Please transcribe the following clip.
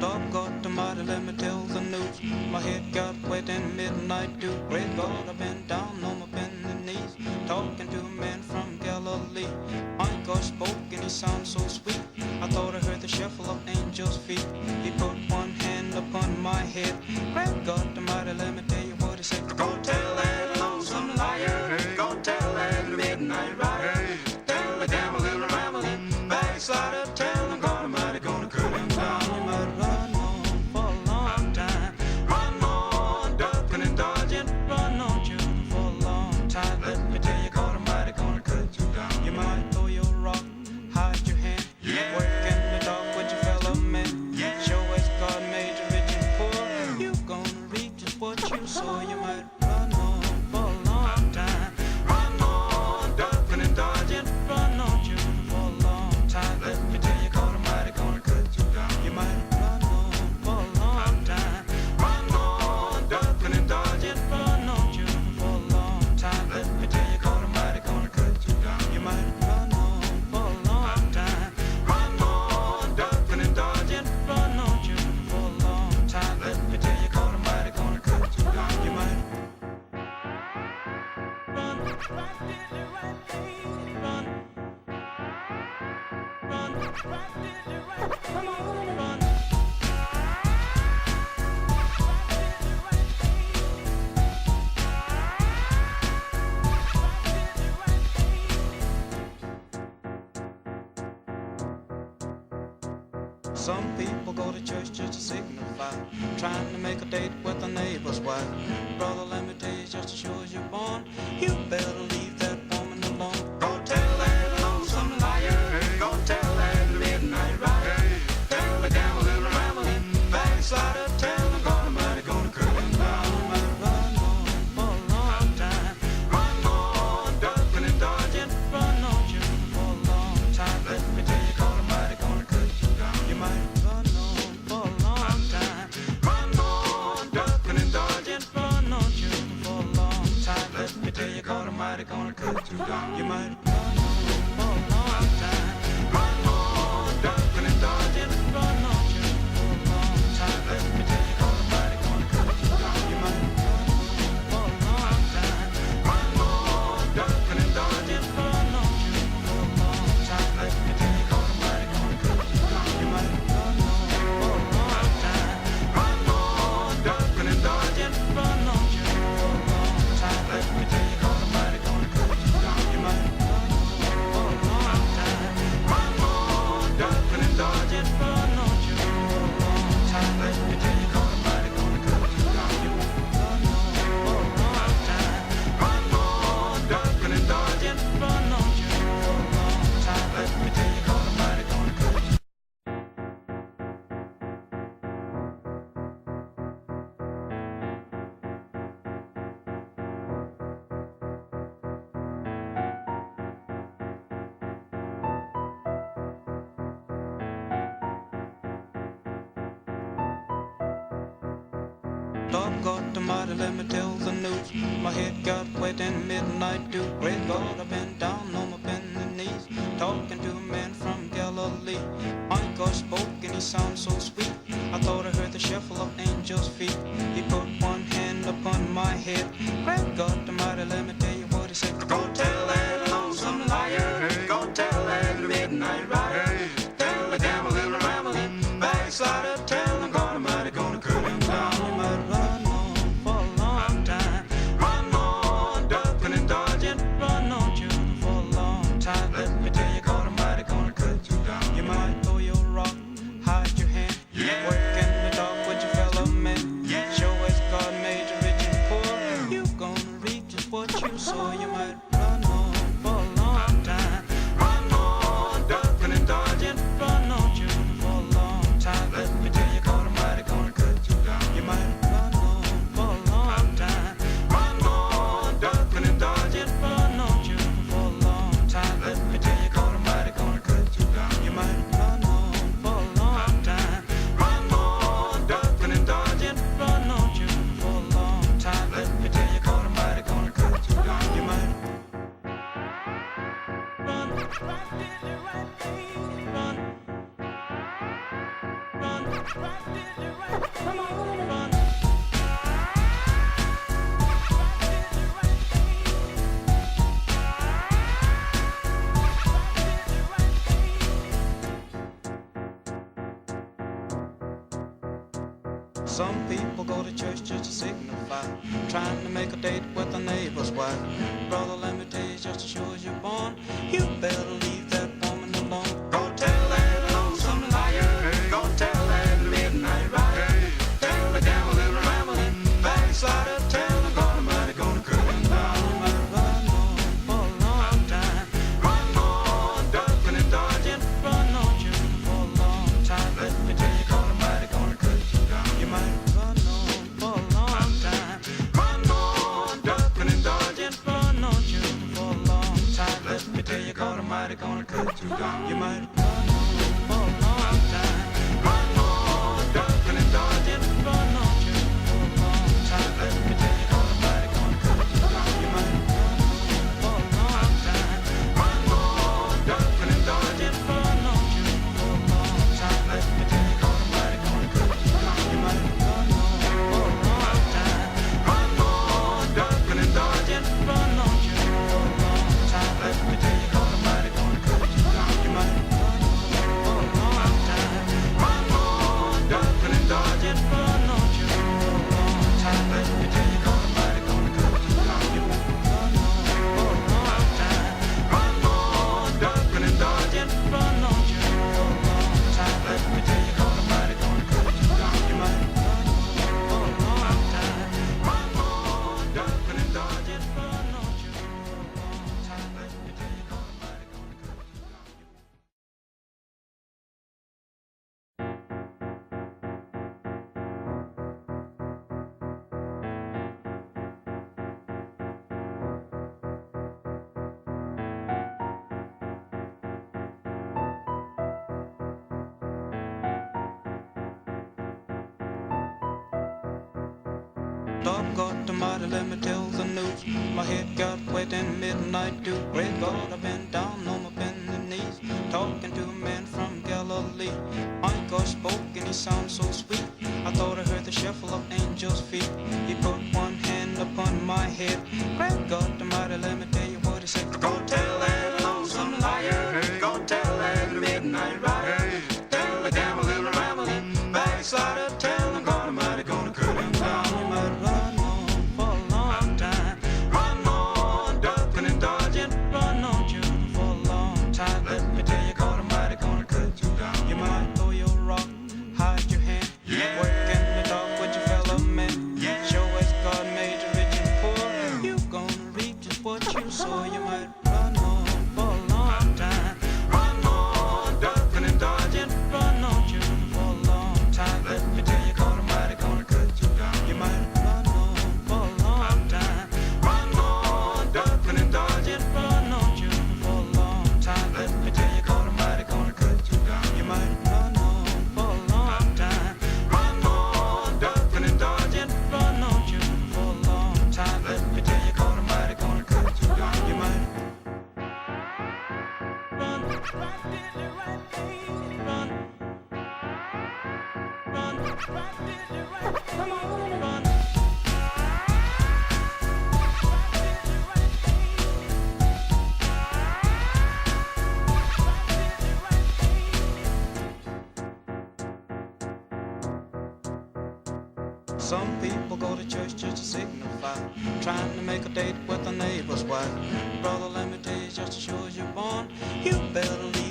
Dog got the mighty, let me tell the news. My head got wet in midnight dew. Great God, I've been down on my bending knees, talking to a man from Galilee. My God spoke and he sounded so sweet. I thought I heard the shuffle of angels' feet. He put one hand upon my head. Great God, the mighty, let me tell you what he said. Go tell that lonesome liar. Go tell that midnight rider. Tell the gambling, rambling, backslider. Tell him God Almighty gonna cut him down. You might run on for a long time. Run on, ducking and dodging. Run on, shooting for a long time. Let me tell you, God Almighty gonna cut you down. You might throw your rock, hide your hand. Yeah. Work in the dark with your fellow men. Yeah. Show us God made you rich and poor. You gonna reap just what you sow. You might run on for a long time. Run on, ducking and dodging. Run on, shooting for a long time. Let me tell you, God Almighty gonna cut you down. You might run on for a long time. Run on, ducking and dodging. Run on, shooting for a long time. Let me tell you, God Almighty gonna cut you down. You might run on for a long time. Run on, ducking and dodging. Run on, shooting for a long time. Let me tell you, God Almighty gonna cut you down. You might run, right in the right place. Run, right in the right place. Come on, run. Some people go to church just to signify, trying to make a date with a neighbor's wife. Brother, let me tell you, just as sure as you're born, you better leave that woman alone. Go tell that lonesome liar. Go tell that midnight rider. Tell the gambling, rambling, backslider. Tell him God Almighty gonna cut him down. You might run on for a long time. Run on, ducking and dodging. Run on, shooting for a long time. Let me tell you, God Almighty gonna cut you down. You might run on for a long time. Run on, ducking and dodging. Run on, shooting for a long time. Let me tell you, God Almighty gonna cut you down. You might run on for a long time. Run on, ducking and dodging. Run on, shooting for a long time. Let me tell you, God Almighty gonna cut you down. You might run on for a long time. Run on, ducking and dodging. Run on, shooting for a long time. Let me tell you, God Almighty gonna cut you down. You might run on for a long time. Run on, ducking and dodging. Run on, shooting for a long time. Let me tell you, God Almighty gonna cut you down. You might run on for a long time. Run on, ducking and dodging. Run on, shooting for a long time. Let me tell you, God Almighty gonna cut you down. You might run on for a long time. Run on, ducking and dodging. Run on, shooting for a long time. Let me tell you, God Almighty gonna cut you down. Dog got the mighty, let me tell the news. My head got wet in midnight dew. Great God, I've been down on my bending knees, talking to a man from Galilee. My God spoke and he sounded so sweet. I thought I heard the shuffle of angels' feet. He put one hand upon my head. Great God, the mighty, let me tell you what he said. Go tell that lonesome liar. Go tell that midnight rider. Tell the gambling, rambling, backslider. Tell him God Almighty gonna cut him down. You might run on for a long time. Run on, ducking and dodging. Run on, shooting for a long time. Let me tell you, God Almighty gonna cut you down. You might throw your rock, hide your hand. Yeah. Work in the dark with your fellow men. Yeah. Show us God made you rich and poor. You Some people go to church just to signify, trying to make a date with a neighbor's wife. Brother, let me tell you, just as sure as you're born, you better leave that woman alone. Go tell that lonesome liar, go tell that midnight rider, tell the gambling, rambling, backslider, tell the God gonna cut him down. Run on for a long time, run on, ducking and dodging, run on you for a long time. Let me tell you, God Almighty gonna cut you down. You might run on for a long time, run on, ducking and dodging, run on you for a long time. Let me tell you, God Almighty gonna cut you down. You might run on for a long time, run on, ducking and dodging, run on you for a long time. Let me tell you, God Almighty gonna cut you down. You might run on for a long time, run on, ducking and dodging, run on you for a long time. Let me tell you, God Almighty gonna cut you down. You might run on for a long time, run on, ducking and dodging, run on you for a long time. Let me tell you, God Almighty gonna cut you down. You might run on for a long time, run on, ducking and dodging, run on you for a long time. Let me tell you, God Almighty gonna cut you down. You might run on for a long time, run on, ducking and dodging, run on you for a long time. Let me tell you, God Almighty gonna cut you down. You might run on for a long time, run on, ducking and dodging, run on you for a long time. Let me tell you, God Almighty gonna cut you down. Dog got the mighty, let me tell the news. My head got wet in midnight dew. Great God, I've been down on my bending knees, talking to a man from Galilee. My God spoke and he sounds so sweet. I thought I heard the shuffle of angels' feet. He put one hand upon my head. Great God the mighty, let me tell you what he said. Go tell that lonesome liar, go tell that midnight rider, tell the gambling, rambling, backslider, tell him God Almighty gonna cut him down. You might run on for a long time, run on, ducking and dodging, run on you for a long time. Let me tell you, God Almighty gonna cut you down. You might throw your rock, hide your hand, work in the dark with your fellow men. Show us God made you rich and poor. You gonna reap just what you sow. You might run on for a long time, run on, ducking and dodging, run on you for a long time. Let me tell you, God Almighty gonna cut you down. You might run on for a long time, run on, ducking and dodging, run on you for a long time. Let me tell you, God Almighty gonna cut you down. You might run on for a long time, run on, ducking and dodging, run on you for a long time. Let me tell you, God Almighty gonna cut you down. You might run, run, come on, run. Some people go to church just to signify, trying to make a date with a neighbor's wife. Brother, let me tell you, just as sure as you're born, you better leave